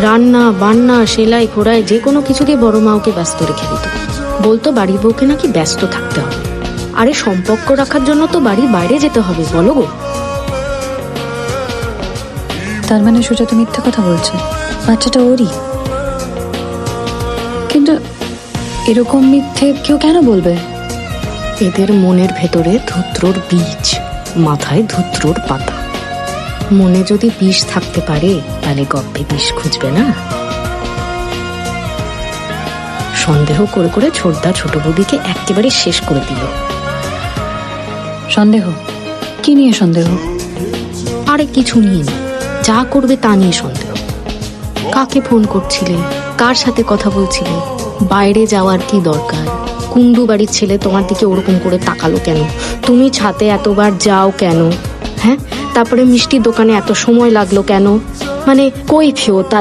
রান্না বান্না সেলাই ঘোড়ায় যে কোনো কিছু দিয়ে বড় মা ওকে ব্যস্ত রেখে দিত। বলতো বাড়ির বউকে নাকি ব্যস্ত থাকতে হবে। আরে সম্পর্ক রাখার জন্য তো বাড়ির বাইরে যেতে হবে, বলো গো। তার মানে সুজাতা মিথ্যা কথা বলছে, বাচ্চাটা ওরই। কিন্তু এরকম মিথ্যে কেউ কেন বলবে? এদের মনের ভেতরে ধূত্রর বীজ, মাথায় ধূত্রর পাতা। মনে যদি বিষ থাকতে পারে তাহলে গপ্পে বিষ খুঁজবে না। সন্দেহ করে করে ছোটদা ছোট বৌদিকে একেবারে শেষ করে দিল। সন্দেহ? কি নিয়ে সন্দেহ? আরে কিছু নিয়ে না, যা করবে তা নিয়ে সন্দেহ। কাকে ফোন করছিলে, কার সাথে কথা বলছিলে, বাইরে যাওয়ার কি দরকার, কুন্ডু বাড়ির ছেলে তোমার দিকে ওরকম করে তাকালো কেন, তুমি ছাতে এতবার যাও কেন, হ্যাঁ, তারপরে মিষ্টির দোকানে এত সময় লাগলো কেন, মানে কৈফিয়ত।